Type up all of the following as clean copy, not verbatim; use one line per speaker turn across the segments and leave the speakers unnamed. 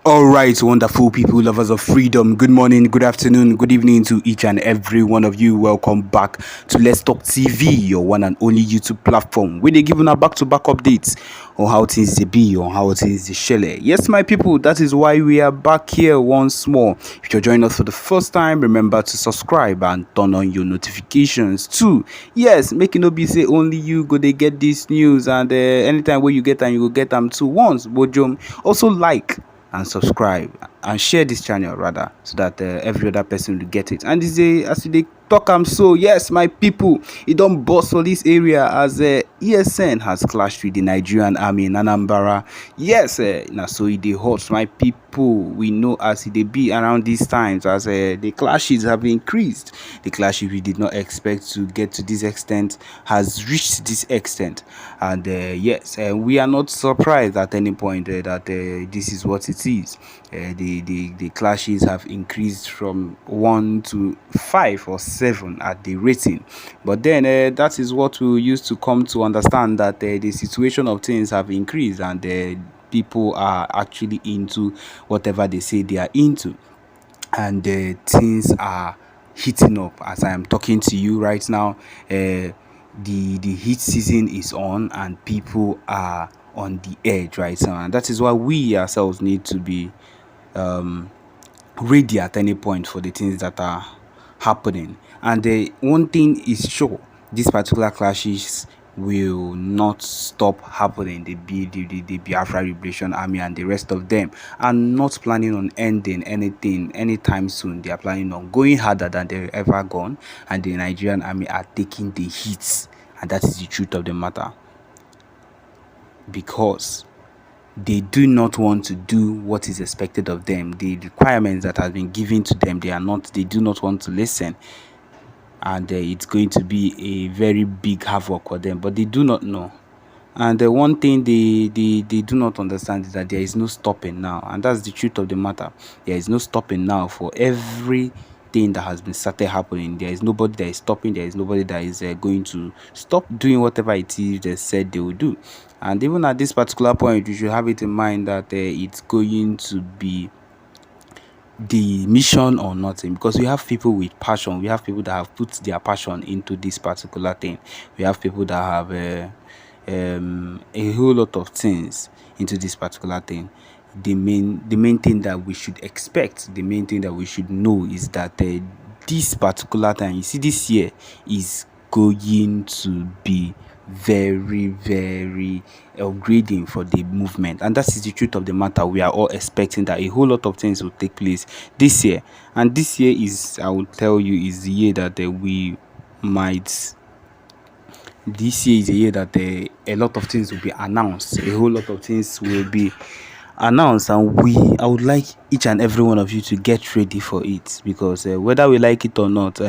All right, wonderful people, lovers of freedom. Good morning, good afternoon, good evening to each and every one of you. Welcome back to Let's Talk TV, your one and only YouTube platform, where they giving our back-to-back updates on how things they be, on how things they shell. Yes, my people, that is why we are back here once more. If you're joining us for the first time, remember to subscribe and turn on your notifications too. Yes, make it no be say only you go they get this news, and anytime where you get them, you will get them too. Once, Bojum. Also like and subscribe and share this channel rather, so that every other person will get it. And as they talk so yes, my people, it don't burst for this area as ESN has clashed with the Nigerian Army in Anambra. Yes, now so it dey hot, my people. We know as it dey be around these times, as the clashes have increased. The clashes we did not expect to get to this extent has reached this extent. And yes, we are not surprised at any point that this is what it is. The clashes have increased from 1 to 5 or 7 at the rating, but then that is what we used to come to understand, that the situation of things have increased, and people are actually into whatever they say they are into, and things are heating up as I am talking to you right now. The heat season is on, and people are on the edge right now, and that is why we ourselves need to be ready at any point for the things that are happening. And one thing is sure, these particular clashes will not stop happening. The Biafra Liberation Army and the rest of them are not planning on ending anything anytime soon. They are planning on going harder than they've ever gone, and the Nigerian Army are taking the hits, and that is the truth of the matter, because they do not want to do what is expected of them. The requirements that have been given to them, they do not want to listen, and it's going to be a very big havoc for them, but they do not know. And the one thing they do not understand is that there is no stopping now, and that's the truth of the matter. There is no stopping now for everything that has been started happening. There is nobody that is stopping. There is nobody that is going to stop doing whatever it is they said they will do. And even at this particular point, you should have it in mind that it's going to be the mission or nothing, because we have people with passion. We have people that have put their passion into this particular thing. We have people that have a whole lot of things into this particular thing. The main thing that we should expect, the main thing that we should know is that this particular time, you see, this year is going to be very upgrading for the movement, and that is the truth of the matter. We are all expecting that a whole lot of things will take place this year, and this year is, I will tell you, is the year that this year is a year that a lot of things will be announced. A whole lot of things will be announced, and I would like each and every one of you to get ready for it, because whether we like it or not,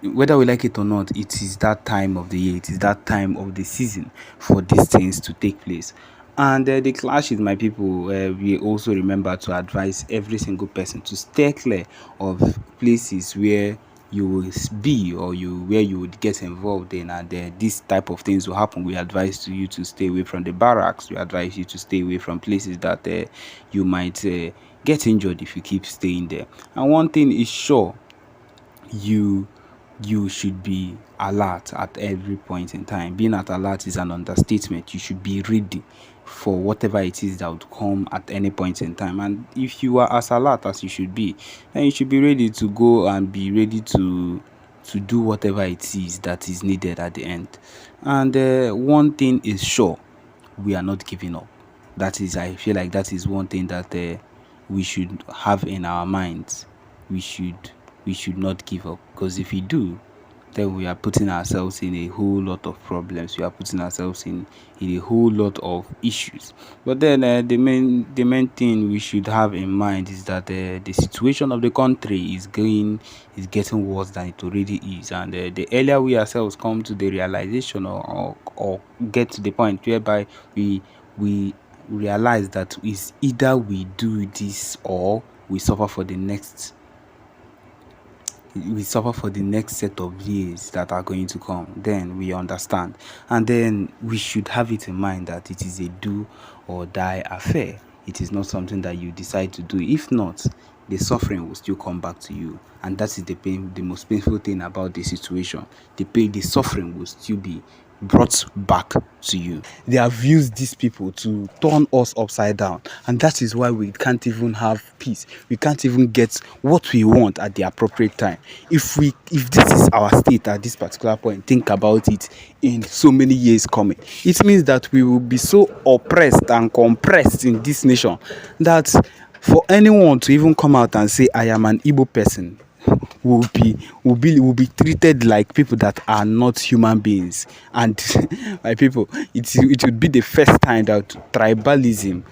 whether we like it or not, it is that time of the year, it is that time of the season for these things to take place. And the clashes, my people, we also remember to advise every single person to stay clear of places where you will be, or where you would get involved in, and this type of things will happen. We advise you to stay away from the barracks. We advise you to stay away from places that you might get injured if you keep staying there. And one thing is sure, you should be alert at every point in time. Being at alert is an understatement. You should be ready for whatever it is that would come at any point in time. And if you are as alert as you should be, then you should be ready to go and be ready to do whatever it is that is needed at the end. And one thing is sure, we are not giving up. That is, I feel like that is one thing that we should have in our minds. We should not give up, because if we do, then we are putting ourselves in a whole lot of problems. We are putting ourselves in a whole lot of issues. But then the main thing we should have in mind is that the situation of the country is getting worse than it already is, and the earlier we ourselves come to the realization, or get to the point whereby we realize that is either we do this or we suffer for the next we suffer for the next set of years that are going to come, then we understand. And then we should have it in mind that it is a do or die affair. It is not something that you decide to do. If not, the suffering will still come back to you. And that is the most painful thing about the situation. The suffering will still be brought back to you. They have used these people to turn us upside down, and that is why we can't even have peace. We can't even get what we want at the appropriate time. If this is our state at this particular point, think about it in so many years coming. It means that we will be so oppressed and compressed in this nation that for anyone to even come out and say I am an Igbo person will be treated like people that are not human beings. And my people, it would be the first time that tribalism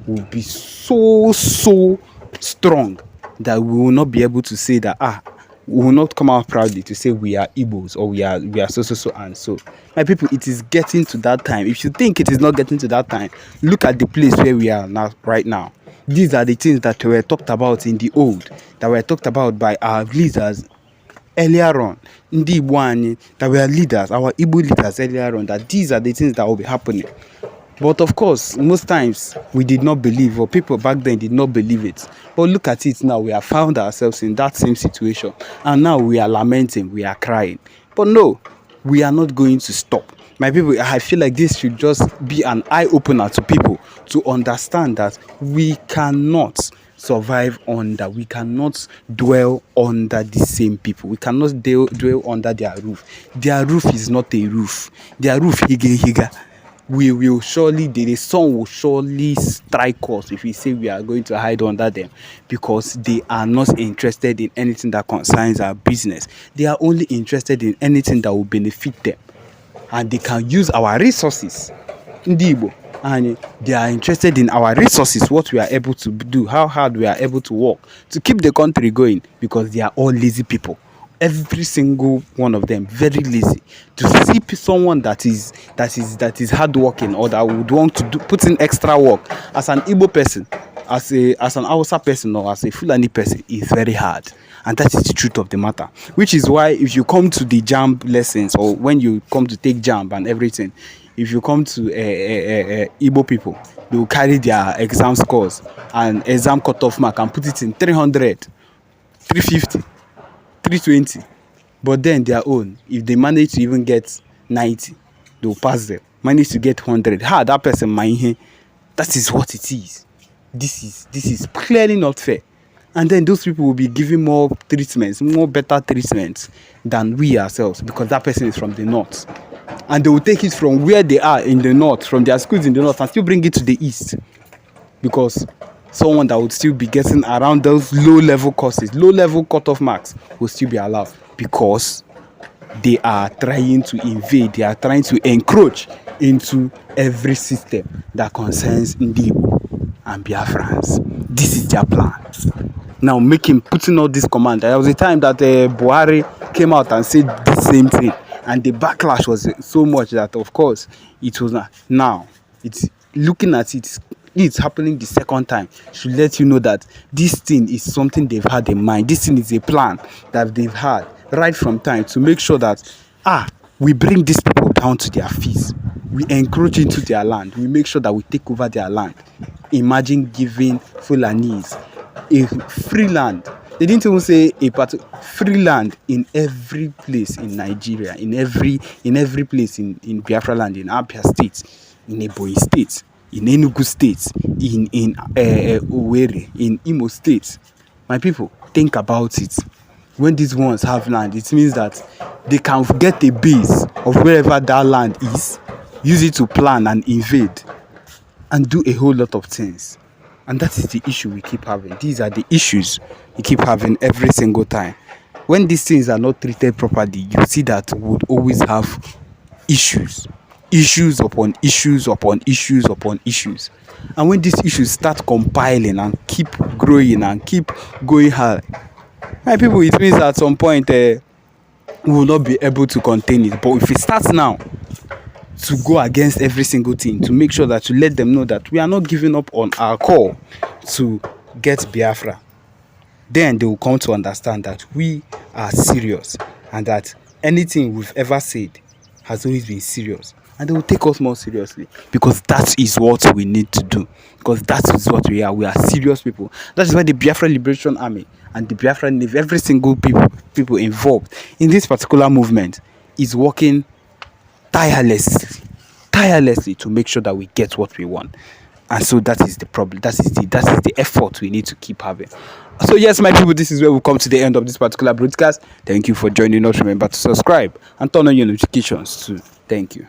will be so strong that we will not be able to say that we will not come out proudly to say we are Igbos or we are so and so. My people, it is getting to that time. If you think it is not getting to that time, look at the place where we are now, right now. These are the things that were talked about in the old, that were talked about by our leaders earlier on. Ndi Igbo that were leaders, our Igbo leaders earlier on, that these are the things that will be happening. But of course, most times we did not believe, or people back then did not believe it. But look at it now, we have found ourselves in that same situation. And now we are lamenting, we are crying. But no, we are not going to stop. My people, I feel like this should just be an eye-opener to people to understand that we cannot survive under, we cannot dwell under the same people. We cannot dwell under their roof. Their roof is not a roof. Their roof, higa. We will surely, the sun will surely strike us if we say we are going to hide under them, because they are not interested in anything that concerns our business. They are only interested in anything that will benefit them, and they can use our resources. Ndibo, and they are interested in our resources, what we are able to do, how hard we are able to work to keep the country going, because they are all lazy people. Every single one of them very lazy. To see someone that is hardworking, or that would want to put in extra work as an Igbo person, as an Hausa person, or as a Fulani person, is very hard. And that is the truth of the matter. Which is why if you come to the JAMB lessons, or when you come to take JAMB and everything, if you come to Igbo people, they will carry their exam scores and exam cutoff mark and put it in 300, 350. 320, but then their own, if they manage to even get 90, they will pass them. Manage to get 100, that person might. That is what it is. This is clearly not fair. And then those people will be giving more treatments, more better treatments than we ourselves, because that person is from the north, and they will take it from where they are in the north, from their schools in the north, and still bring it to the east, because someone that would still be getting around those low-level courses, low-level cutoff marks, will still be allowed, because they are trying to invade, they are trying to encroach into every system that concerns Ndibo and Biafrans. This is their plan. Now, putting all this command. There was a time that Buhari came out and said the same thing, and the backlash was so much that, of course, it was not. Now, it's looking at it. It's happening the second time, should let you know that this thing is something they've had in mind. This thing is a plan that they've had right from time, to make sure that we bring these people down to their feet. We encroach into their land. We make sure that we take over their land. Imagine giving Fulanis a free land. They didn't even say free land in every place in Nigeria, in every place in Biafra land, in Abia State, in Ebonyi State, in Enugu State, in Owerri, in Imo State. My people, think about it. When these ones have land, it means that they can get a base of wherever that land is, use it to plan and invade, and do a whole lot of things. And that is the issue we keep having. These are the issues we keep having every single time. When these things are not treated properly, you see that we would always have issues. Issues upon issues upon issues upon issues. And when these issues start compiling and keep growing and keep going high, my people, it means at some point we will not be able to contain it. But if it starts now, to go against every single thing, to make sure that, to let them know that we are not giving up on our call to get Biafra. then they will come to understand that we are serious and that anything we've ever said has always been serious, and they will take us more seriously, because that is what we need to do, because that is what we are. We are serious people. That is why the Biafra Liberation Army and the Biafra Navy, every single people involved in this particular movement is working tirelessly to make sure that we get what we want. And so that is the problem. That is the effort we need to keep having. So yes, my people, this is where we come to the end of this particular broadcast. Thank you for joining us. Remember to subscribe and turn on your notifications too. Thank you.